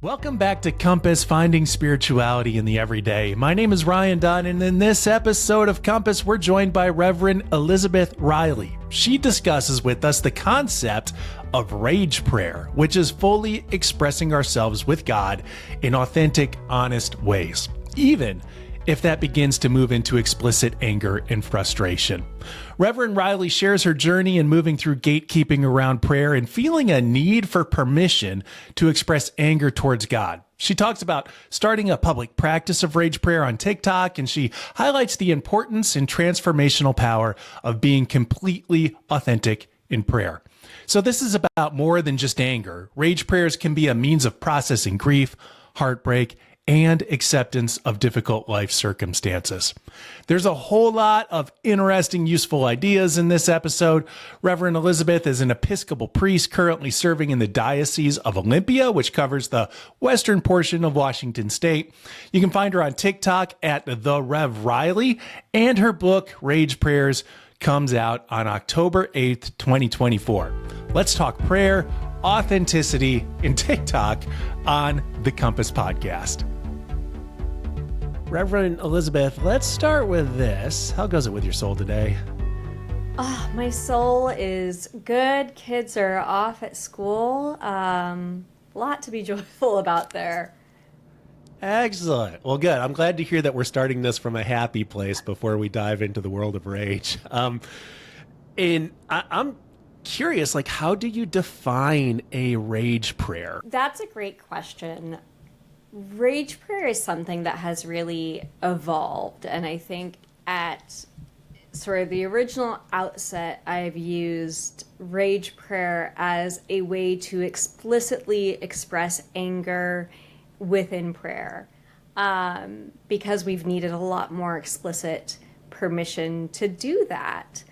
Welcome back to Compass, Finding Spirituality in the Everyday. My name is Ryan Dunn, and in this episode of Compass, we're joined by Reverend Elizabeth Riley. She discusses with us the concept of rage prayer, which is fully expressing ourselves with God in authentic, honest ways, even if that begins to move into explicit anger and frustration. Reverend Riley shares her journey in moving through gatekeeping around prayer and feeling a need for permission to express anger towards God. She talks about starting a public practice of rage prayer on TikTok, and she highlights the importance and transformational power of being completely authentic in prayer. So this is about more than just anger. Rage prayers can be a means of processing grief, heartbreak, and acceptance of difficult life circumstances. There's a whole lot of interesting, useful ideas in this episode. Reverend Elizabeth is an Episcopal priest currently serving in the Diocese of Olympia, which covers the western portion of Washington State. You can find her on TikTok at the Rev Riley, and her book, Rage Prayers, comes out on October 8th, 2024. Let's talk prayer, authenticity, and TikTok on the Compass Podcast. Reverend Elizabeth, let's start with this. How goes it with your soul today? Oh, my soul is good. Kids are off at school. Lot to be joyful about there. Excellent. Well, good. I'm glad to hear that we're starting this from a happy place before we dive into the world of rage. And I'm curious, how do you define a rage prayer? That's a great question. Rage prayer is something that has really evolved, and I think at sort of the original outset, I've used rage prayer as a way to explicitly express anger within prayer, because we've needed a lot more explicit permission to do that.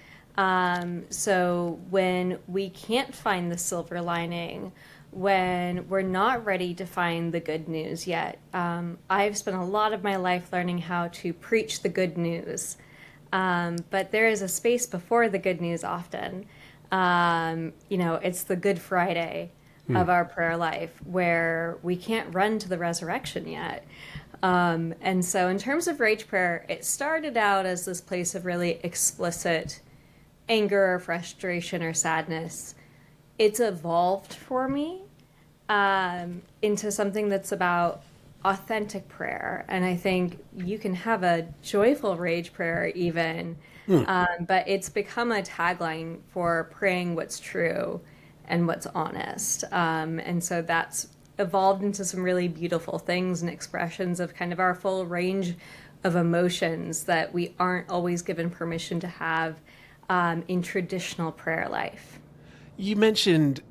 So when we can't find the silver lining, when we're not ready to find the good news yet, I've spent a lot of my life learning how to preach the good news. But there is a space before the good news often. It's the Good Friday of our prayer life where we can't run to the resurrection yet. And so in terms of rage prayer, it started out as this place of really explicit anger or frustration or sadness. It's evolved for me into something that's about authentic prayer. And I think you can have a joyful rage prayer even, but it's become a tagline for praying what's true and what's honest. And so that's evolved into some really beautiful things and expressions of kind of our full range of emotions that we aren't always given permission to have in traditional prayer life. You mentioned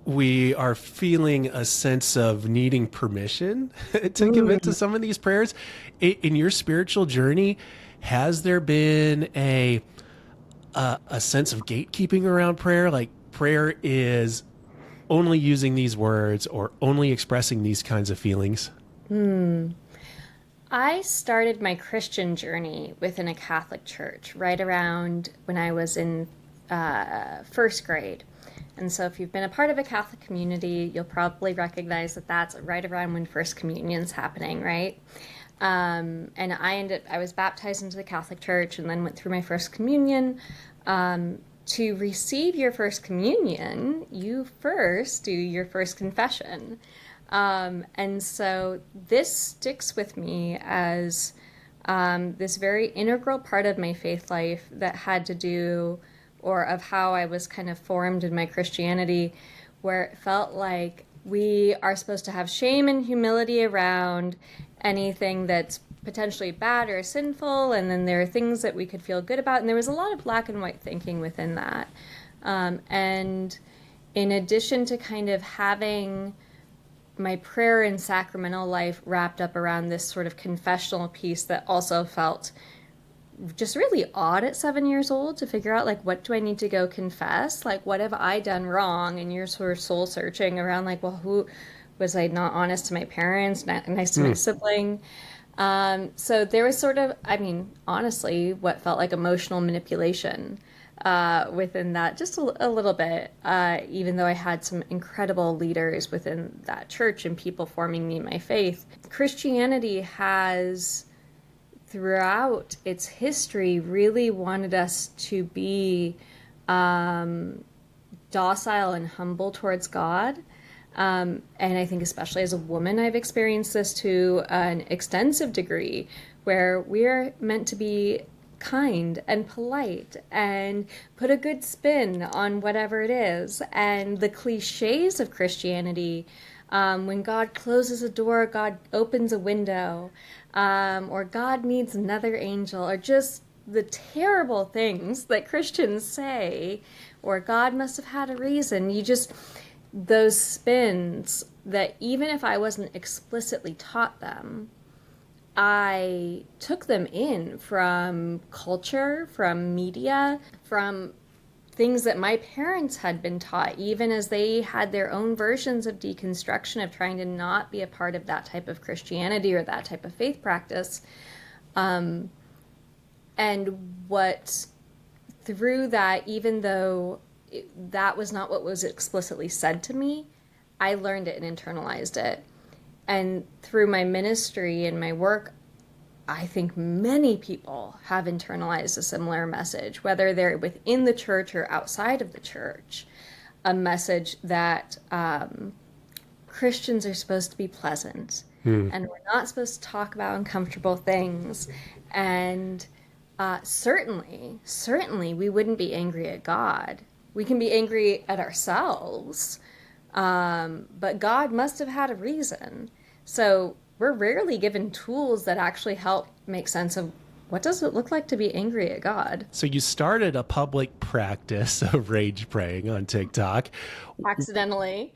we are feeling a sense of needing permission to commit to some of these prayers. In your spiritual journey, has there been a sense of gatekeeping around prayer? Like prayer is only using these words or only expressing these kinds of feelings? I started my Christian journey within a Catholic church right around when I was in first grade. And so if you've been a part of a Catholic community, you'll probably recognize that that's right around when First Communion's happening, right? And I was baptized into the Catholic Church and then went through my First Communion. To receive your First Communion, you first do your first confession. And so this sticks with me as this very integral part of my faith life that had to do, or of how I was kind of formed in my Christianity, where it felt like we are supposed to have shame and humility around anything that's potentially bad or sinful, and then there are things that we could feel good about, and there was a lot of black and white thinking within that. And in addition to kind of having my prayer and sacramental life wrapped up around this sort of confessional piece that also felt just really odd at 7 years old to figure out, what do I need to go confess? What have I done wrong? And you're sort of soul searching around, who was I not honest to my parents, not nice to my sibling? So there was sort of, honestly, what felt like emotional manipulation within that, just a little bit, even though I had some incredible leaders within that church and people forming me in my faith. Christianity has, throughout its history, really wanted us to be docile and humble towards God. And I think especially as a woman, I've experienced this to an extensive degree, where we're meant to be kind and polite and put a good spin on whatever it is. And the cliches of Christianity, when God closes a door, God opens a window, or God needs another angel, or just the terrible things that Christians say, or God must have had a reason. Those spins that even if I wasn't explicitly taught them, I took them in from culture, from media, from things that my parents had been taught, even as they had their own versions of deconstruction of trying to not be a part of that type of Christianity or that type of faith practice. And what, through that, even though that was not what was explicitly said to me, I learned it and internalized it. And through my ministry and my work, I think many people have internalized a similar message, whether they're within the church or outside of the church, a message that Christians are supposed to be pleasant, and we're not supposed to talk about uncomfortable things. And certainly we wouldn't be angry at God. We can be angry at ourselves, but God must have had a reason. So we're rarely given tools that actually help make sense of what does it look like to be angry at God. So you started a public practice of rage praying on TikTok. Accidentally.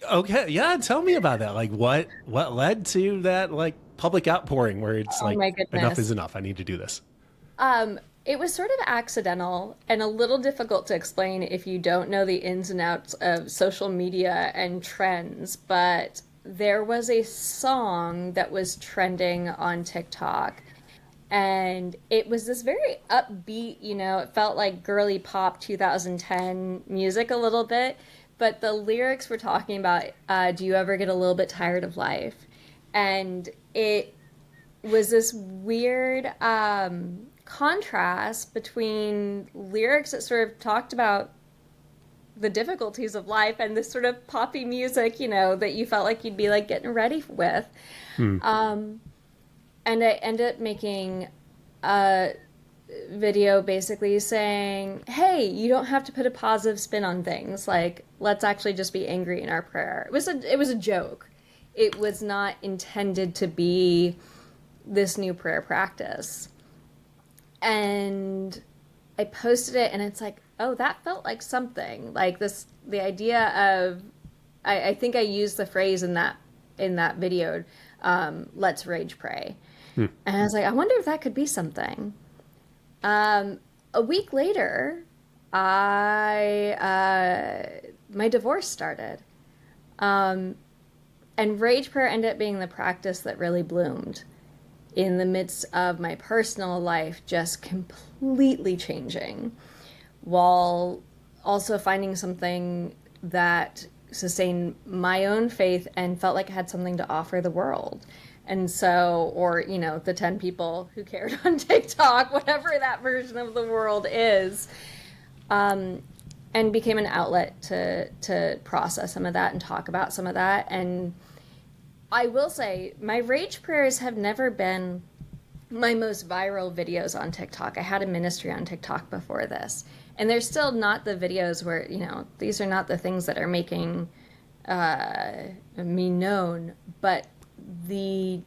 Okay, yeah, tell me about that. Like what led to that like public outpouring where it's Oh my goodness. enough is enough. I need to do this. It was sort of accidental and a little difficult to explain if you don't know the ins and outs of social media and trends, but there was a song that was trending on TikTok, and it was this very upbeat, it felt like girly pop 2010 music a little bit, but the lyrics were talking about, do you ever get a little bit tired of life? And it was this weird contrast between lyrics that sort of talked about the difficulties of life and this sort of poppy music, that you felt like you'd be like getting ready with. And I ended up making a video basically saying, hey, you don't have to put a positive spin on things. Like, let's actually just be angry in our prayer. It was a joke. It was not intended to be this new prayer practice. And I posted it, and it's like, oh, that felt like something. Like the idea of, I think I used the phrase in that video, let's rage pray. And I was like, I wonder if that could be something. A week later, my divorce started. And rage prayer ended up being the practice that really bloomed in the midst of my personal life just completely changing, while also finding something that sustained my own faith and felt like I had something to offer the world. And so, or, the 10 people who cared on TikTok, whatever that version of the world is, and became an outlet to process some of that and talk about some of that. And I will say, my rage prayers have never been my most viral videos on TikTok. I had a ministry on TikTok before this, and they're still not the videos where, these are not the things that are making me known, but the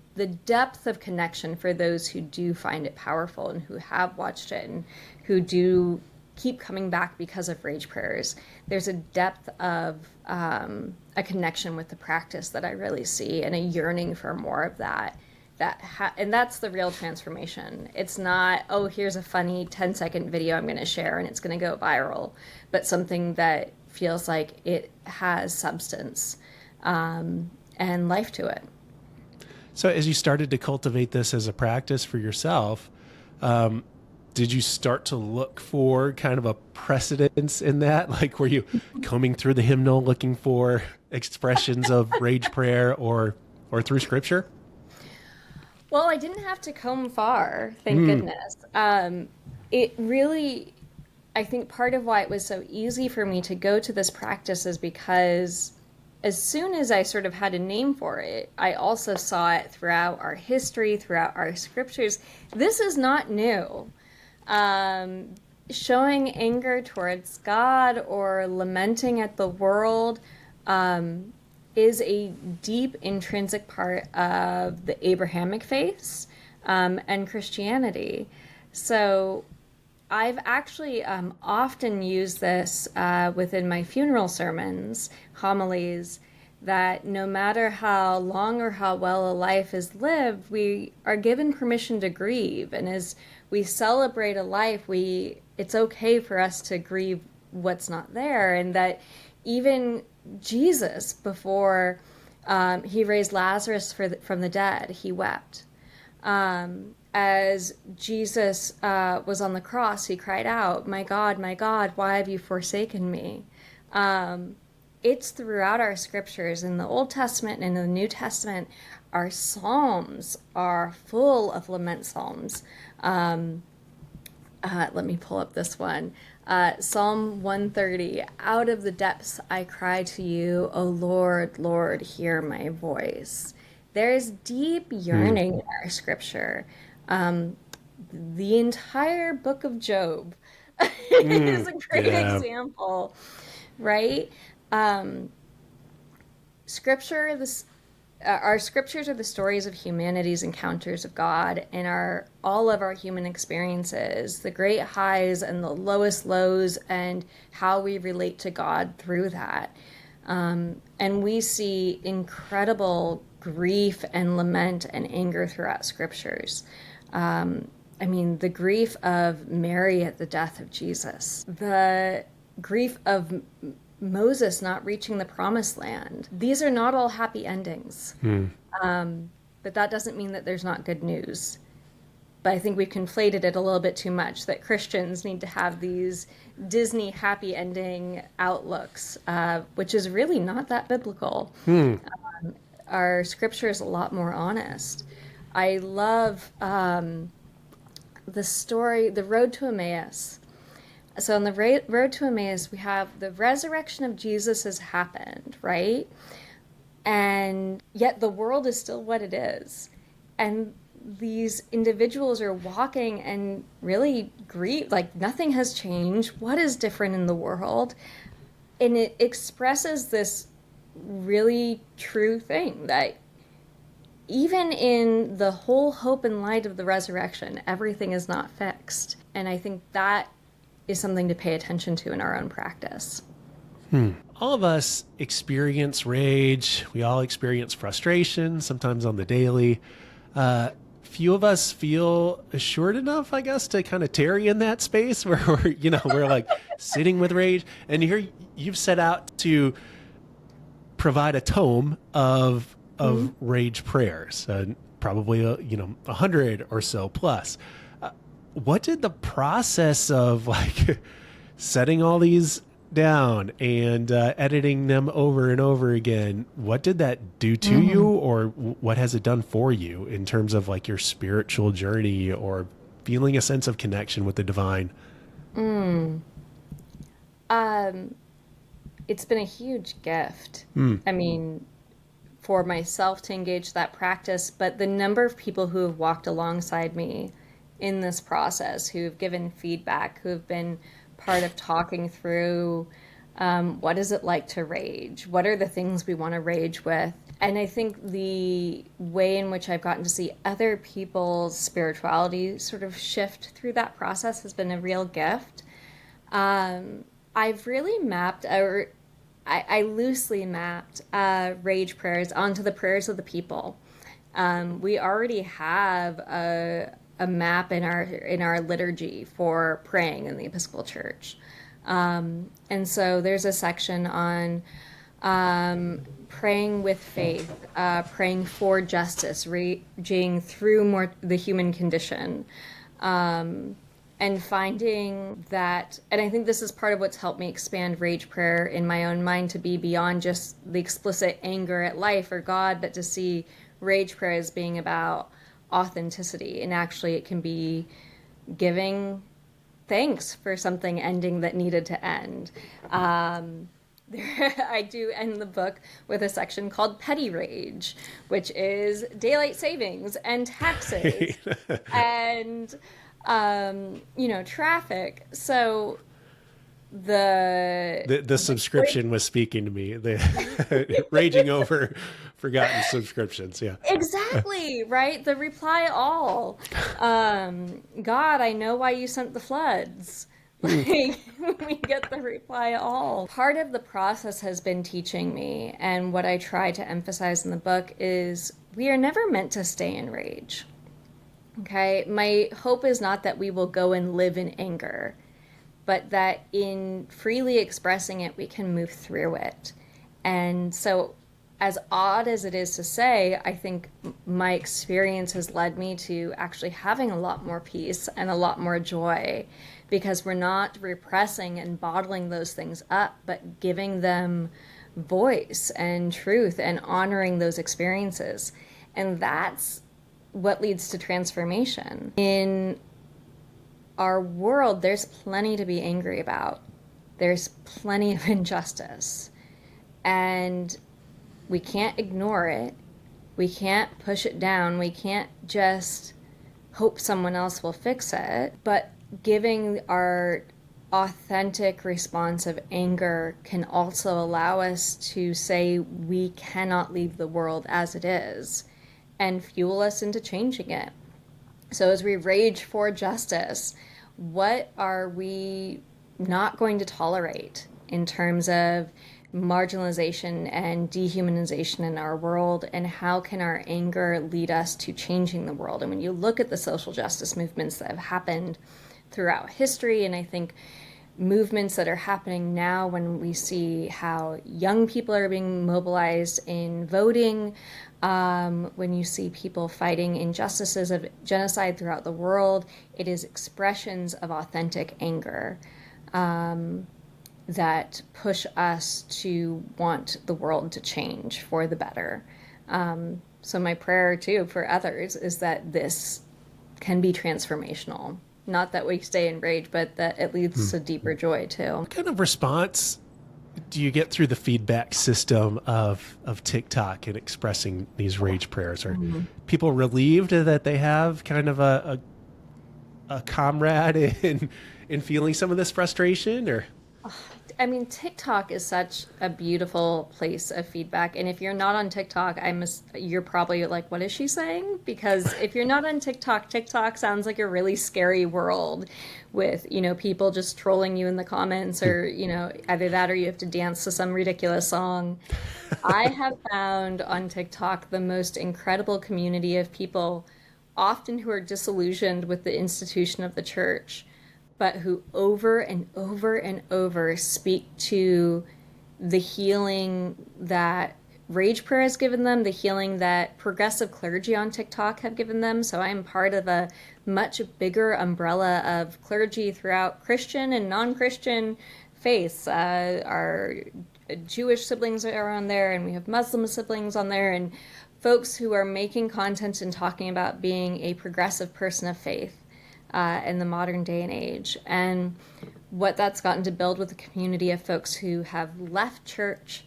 depth of connection for those who do find it powerful and who have watched it and who do keep coming back because of rage prayers. There's a depth of a connection with the practice that I really see, and a yearning for more of that. And that's the real transformation. It's not, oh, here's a funny 10-second video I'm going to share and it's going to go viral, but something that feels like it has substance and life to it. So as you started to cultivate this as a practice for yourself, did you start to look for kind of a precedence in that? Like, were you combing through the hymnal looking for expressions of rage prayer or through scripture? Well, I didn't have to comb far, thank goodness. It really, I think part of why it was so easy for me to go to this practice is because as soon as I sort of had a name for it, I also saw it throughout our history, throughout our scriptures. This is not new. Showing anger towards God or lamenting at the world is a deep intrinsic part of the Abrahamic faiths and Christianity. So I've actually often used this within my funeral sermons, homilies, that no matter how long or how well a life is lived, we are given permission to grieve. And as we celebrate a life, it's okay for us to grieve what's not there. And that even Jesus, before he raised Lazarus from the dead, he wept. As Jesus was on the cross, he cried out, my God, why have you forsaken me?" It's throughout our scriptures in the Old Testament and in the New Testament. Our psalms are full of lament psalms. Let me pull up this one. Psalm 130, "Out of the depths I cry to you, O Lord, Lord, hear my voice." There's deep yearning in our scripture. The entire book of Job is a great example, right? Our scriptures are the stories of humanity's encounters of God and all of our human experiences, the great highs and the lowest lows, and how we relate to God through that. And we see incredible grief and lament and anger throughout scriptures. The grief of Mary at the death of Jesus, the grief of Moses not reaching the promised land. These are not all happy endings. But that doesn't mean that there's not good news. But I think we've conflated it a little bit too much, that Christians need to have these Disney happy ending outlooks, which is really not that biblical. Our scripture is a lot more honest. I love the story, the road to Emmaus. So on the road to Emmaus, we have the resurrection of Jesus has happened, right? And yet the world is still what it is. And these individuals are walking and really grieve, like nothing has changed. What is different in the world? And it expresses this really true thing that even in the whole hope and light of the resurrection, everything is not fixed. And I think that is something to pay attention to in our own practice. All of us experience rage. We all experience frustration, sometimes on the daily. Few of us feel assured enough, I guess, to kind of tarry in that space where we're like sitting with rage. And here you've set out to provide a tome of rage prayers, probably 100 or so plus. What did the process of like setting all these down and editing them over and over again, what did that do to you, or what has it done for you in terms of like your spiritual journey or feeling a sense of connection with the divine? It's been a huge gift. I mean, for myself to engage that practice, but the number of people who have walked alongside me in this process, who have given feedback, who have been part of talking through what is it like to rage? What are the things we want to rage with? And I think the way in which I've gotten to see other people's spirituality sort of shift through that process has been a real gift. I've really mapped, or I loosely mapped rage prayers onto the prayers of the people. We already have a map in our liturgy for praying in the Episcopal Church. And so there's a section on praying with faith, praying for justice, raging through the human condition, and finding that, and I think this is part of what's helped me expand rage prayer in my own mind to be beyond just the explicit anger at life or God, but to see rage prayer as being about authenticity. And actually it can be giving thanks for something ending that needed to end. I do end the book with a section called Petty Rage, which is daylight savings and taxes and, traffic. So the subscription was speaking to me. The raging over forgotten subscriptions. Yeah. Exactly, right? The reply all. God, I know why you sent the floods. Like, we get the reply all. Part of the process has been teaching me, and what I try to emphasize in the book is we are never meant to stay in rage. Okay? My hope is not that we will go and live in anger, but that in freely expressing it, we can move through it. And so, as odd as it is to say, I think my experience has led me to actually having a lot more peace and a lot more joy, because we're not repressing and bottling those things up, but giving them voice and truth and honoring those experiences. And that's what leads to transformation. In our world, there's plenty to be angry about. There's plenty of injustice. And we can't ignore it. We can't push it down. We can't just hope someone else will fix it. But giving our authentic response of anger can also allow us to say we cannot leave the world as it is and fuel us into changing it. So as we rage for justice, what are we not going to tolerate in terms of marginalization and dehumanization in our world, and how can our anger lead us to changing the world? And when you look at the social justice movements that have happened throughout history, and I think movements that are happening now, when we see how young people are being mobilized in voting, when you see people fighting injustices of genocide throughout the world, it is expressions of authentic anger that push us to want the world to change for the better. So my prayer too for others is that this can be transformational. Not that we stay in rage, but that it leads to deeper joy too. What kind of response do you get through the feedback system of TikTok and expressing these rage prayers? Are people relieved that they have kind of a comrade in feeling some of this frustration? Or I mean, TikTok is such a beautiful place of feedback. And if you're not on TikTok, you're probably like, what is she saying? Because if you're not on TikTok, TikTok sounds like a really scary world with, people just trolling you in the comments, or, either that or you have to dance to some ridiculous song. I have found on TikTok the most incredible community of people, often who are disillusioned with the institution of the church, but who over and over and over speak to the healing that rage prayer has given them, the healing that progressive clergy on TikTok have given them. So I'm part of a much bigger umbrella of clergy throughout Christian and non-Christian faiths. Our Jewish siblings are on there, and we have Muslim siblings on there, and folks who are making content and talking about being a progressive person of faith in the modern day and age. And what that's gotten to build with a community of folks who have left church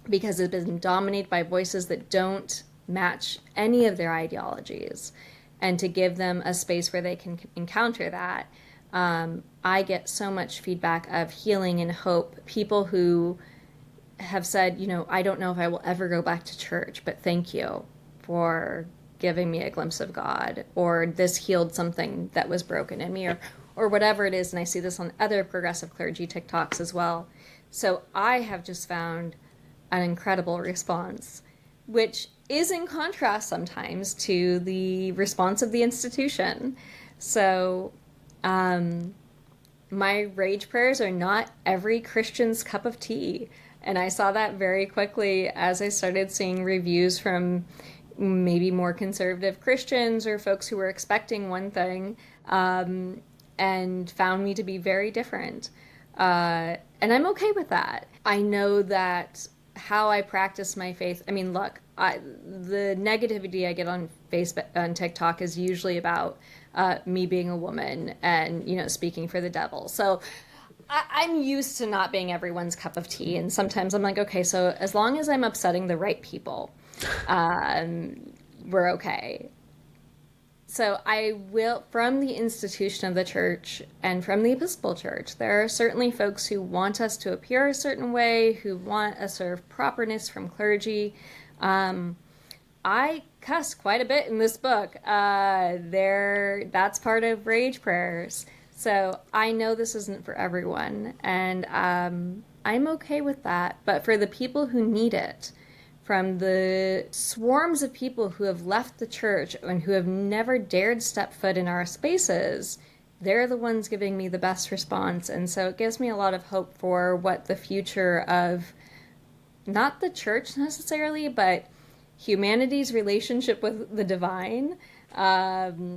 because it's been dominated by voices that don't match any of their ideologies, and to give them a space where they can encounter that. I get so much feedback of healing and hope. People who have said, I don't know if I will ever go back to church, but thank you for giving me a glimpse of God, or this healed something that was broken in me, or whatever it is. And I see this on other progressive clergy TikToks as well. So I have just found an incredible response, which is in contrast sometimes to the response of the institution. So my rage prayers are not every Christian's cup of tea. And I saw that very quickly as I started seeing reviews from maybe more conservative Christians or folks who were expecting one thing. and found me to be very different. And I'm okay with that. I know that how I practice my faith, I mean, look, the negativity I get on Facebook, on TikTok is usually about me being a woman and, you know, speaking for the devil. So I'm used to not being everyone's cup of tea. And sometimes I'm like, okay, so as long as I'm upsetting the right people, we're okay. So I will, from the institution of the church and from the Episcopal Church, there are certainly folks who want us to appear a certain way, who want a sort of properness from clergy. I cuss quite a bit in this book. That's part of rage prayers. So I know this isn't for everyone, and I'm okay with that. But for the people who need it, from the swarms of people who have left the church and who have never dared step foot in our spaces, they're the ones giving me the best response. And so it gives me a lot of hope for what the future of, not the church necessarily, but humanity's relationship with the divine,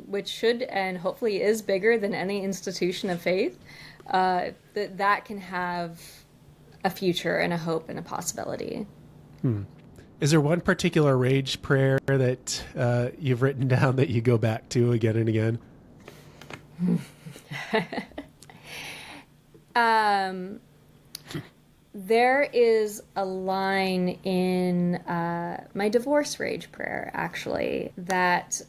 which should and hopefully is bigger than any institution of faith, that can have a future and a hope and a possibility. Is there one particular rage prayer that you've written down that you go back to again and again? There is a line in my divorce rage prayer, actually, that,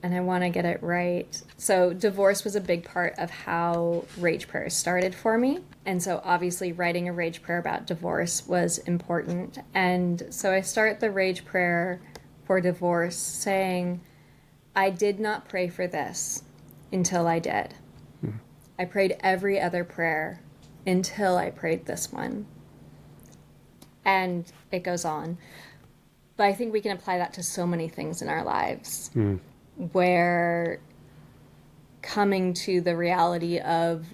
and I want to get it right. So divorce was a big part of how rage prayers started for me. And so obviously writing a rage prayer about divorce was important. And so I start the rage prayer for divorce saying, I did not pray for this until I did. I prayed every other prayer until I prayed this one. And it goes on. But I think we can apply that to so many things in our lives, where coming to the reality of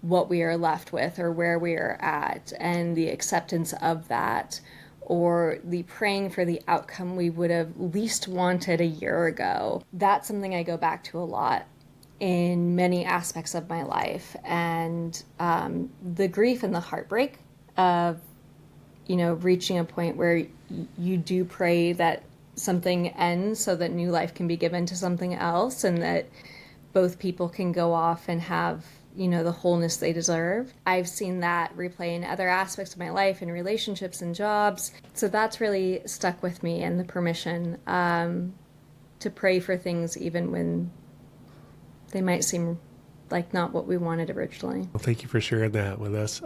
what we are left with or where we are at and the acceptance of that, or the praying for the outcome we would have least wanted a year ago. That's something I go back to a lot in many aspects of my life. And the grief and the heartbreak of, you know, reaching a point where you do pray that something ends so that new life can be given to something else and that both people can go off and have, you know, the wholeness they deserve. I've seen that replay in other aspects of my life, in relationships and jobs. So that's really stuck with me, and the permission to pray for things even when they might seem like not what we wanted originally. Well, thank you for sharing that with us.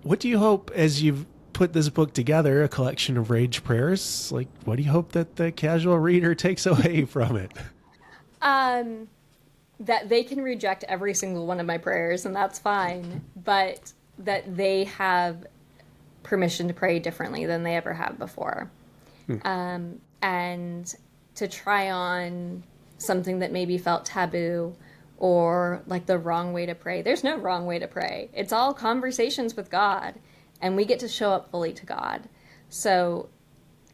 What do you hope, as you've put this book together, a collection of rage prayers, like what do you hope that the casual reader takes away from it? That they can reject every single one of my prayers, and that's fine, but that they have permission to pray differently than they ever have before. And to try on something that maybe felt taboo or like the wrong way to pray. There's no wrong way to pray. It's all conversations with God, and we get to show up fully to God. So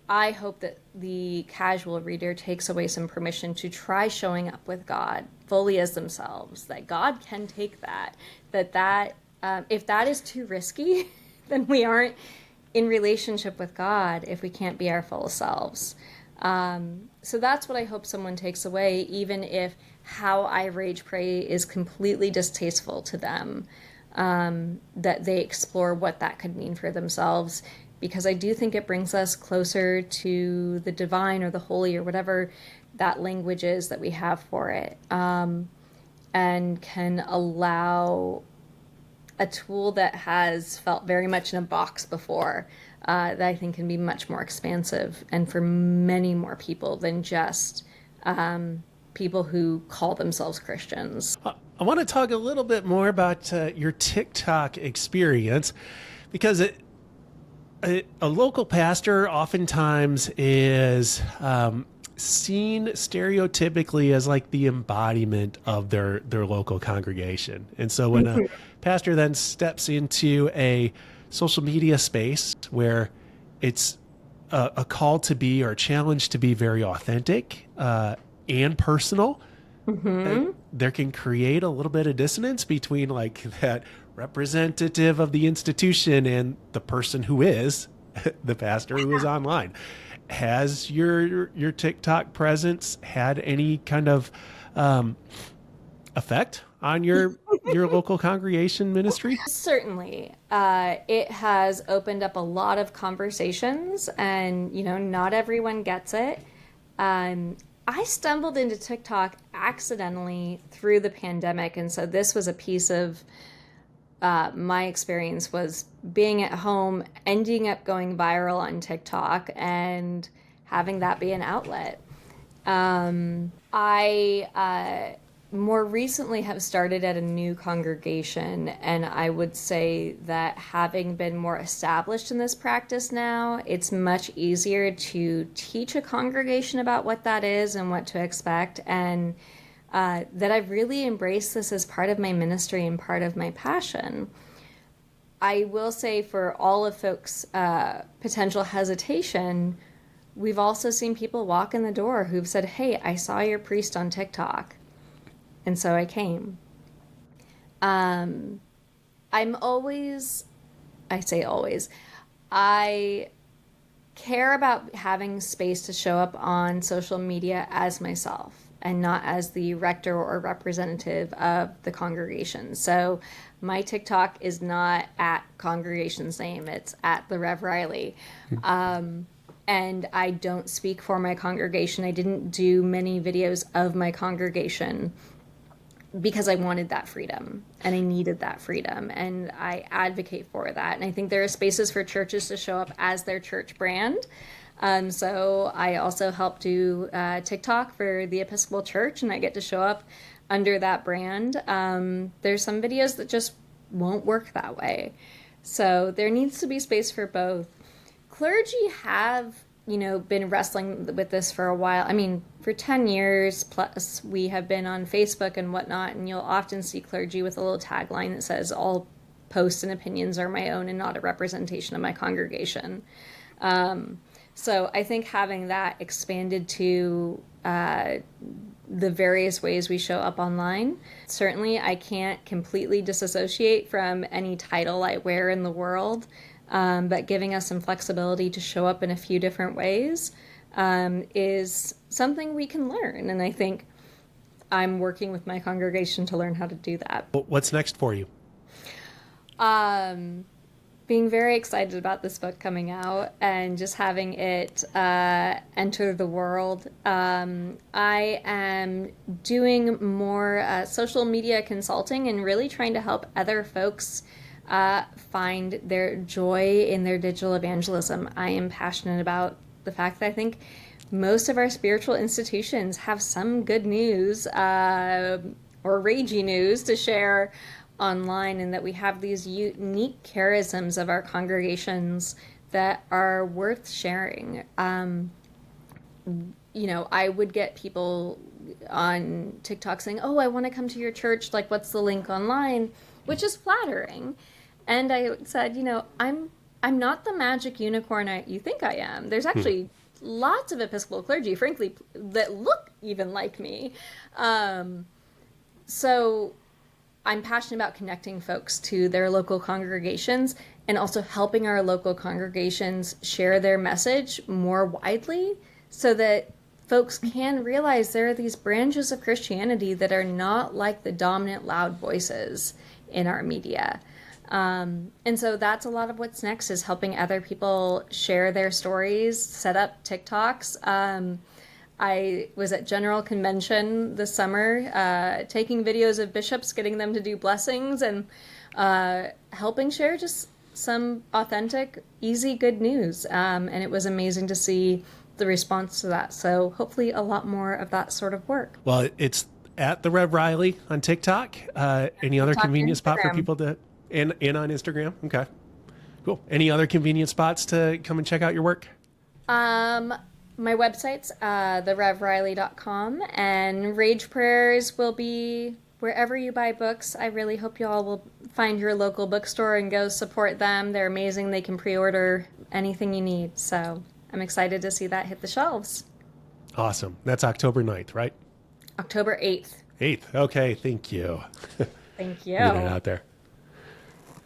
I hope that the casual reader takes away some permission to try showing up with God fully as themselves, that God can take that, if that is too risky, then we aren't in relationship with God if we can't be our full selves. So that's what I hope someone takes away, even if how I rage pray is completely distasteful to them, that they explore what that could mean for themselves, because I do think it brings us closer to the divine or the holy or whatever that language is that we have for it, and can allow a tool that has felt very much in a box before, that I think can be much more expansive and for many more people than just people who call themselves Christians. I want to talk a little bit more about your TikTok experience, because a local pastor oftentimes is seen stereotypically as like the embodiment of their local congregation. And so when a pastor then steps into a social media space where it's a call to be, or a challenge to be very authentic and personal, there can create a little bit of dissonance between like that representative of the institution and the person who is the pastor who is online. Has your TikTok presence had any kind of effect on your local congregation ministry? Certainly. It has opened up a lot of conversations, and, not everyone gets it. I stumbled into TikTok accidentally through the pandemic, and so this was a piece of my experience was being at home, ending up going viral on TikTok, and having that be an outlet. I more recently have started at a new congregation, and I would say that having been more established in this practice now, it's much easier to teach a congregation about what that is and what to expect, and that I've really embraced this as part of my ministry and part of my passion. I will say, for all of folks' potential hesitation, we've also seen people walk in the door who've said, "Hey, I saw your priest on TikTok, and so I came." I'm always, I say always, I care about having space to show up on social media as myself and not as the rector or representative of the congregation. So my TikTok is not at congregation's name, it's at the Rev Riley. And I don't speak for my congregation. I didn't do many videos of my congregation because I wanted that freedom and I needed that freedom, and I advocate for that. And I think there are spaces for churches to show up as their church brand. So I also help do TikTok for the Episcopal Church, and I get to show up under that brand. There's some videos that just won't work that way. So there needs to be space for both. Clergy have, been wrestling with this for a while. I mean, for 10 years plus, we have been on Facebook and whatnot, and you'll often see clergy with a little tagline that says, "All posts and opinions are my own and not a representation of my congregation." So I think having that expanded to the various ways we show up online. Certainly, I can't completely disassociate from any title I wear in the world, but giving us some flexibility to show up in a few different ways is something we can learn. And I think I'm working with my congregation to learn how to do that. What's next for you? Being very excited about this book coming out and just having it enter the world. I am doing more social media consulting and really trying to help other folks find their joy in their digital evangelism. I am passionate about the fact that I think most of our spiritual institutions have some good news or ragey news to share online, and that we have these unique charisms of our congregations that are worth sharing. I would get people on TikTok saying, "Oh, I want to come to your church. Like, what's the link online?" Which is flattering. And I said, I'm not the magic unicorn you think I am. There's actually lots of Episcopal clergy, frankly, that look even like me. So I'm passionate about connecting folks to their local congregations and also helping our local congregations share their message more widely so that folks can realize there are these branches of Christianity that are not like the dominant loud voices in our media. And so that's a lot of what's next, is helping other people share their stories, set up TikToks. I was at General Convention this summer, taking videos of bishops, getting them to do blessings, and helping share just some authentic, easy, good news. And it was amazing to see the response to that. So hopefully a lot more of that sort of work. Well, it's at the Rev Riley on TikTok. Any other convenient spot for people to... And on Instagram? Okay, cool. Any other convenient spots to come and check out your work? My website's therevriley.com, and Rage Prayers will be wherever you buy books. I really hope you all will find your local bookstore and go support them. They're amazing. They can pre-order anything you need. So I'm excited to see that hit the shelves. Awesome. That's October 9th, right? October 8th. 8th. Okay, thank you. Thank you. Getting it out there.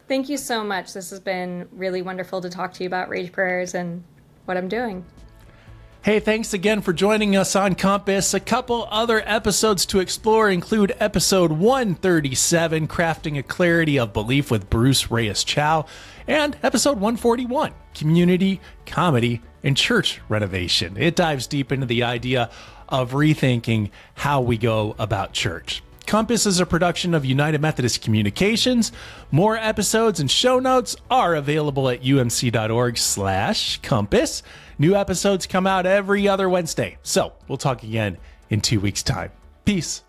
Thank you so much. This has been really wonderful to talk to you about Rage Prayers and what I'm doing. Hey, thanks again for joining us on Compass. A couple other episodes to explore include episode 137, Crafting a Clarity of Belief with Bruce Reyes-Chow, and episode 141, Community, Comedy, and Church Renovation. It dives deep into the idea of rethinking how we go about church. Compass is a production of United Methodist Communications. More episodes and show notes are available at umc.org/compass. New episodes come out every other Wednesday. So we'll talk again in 2 weeks' time. Peace.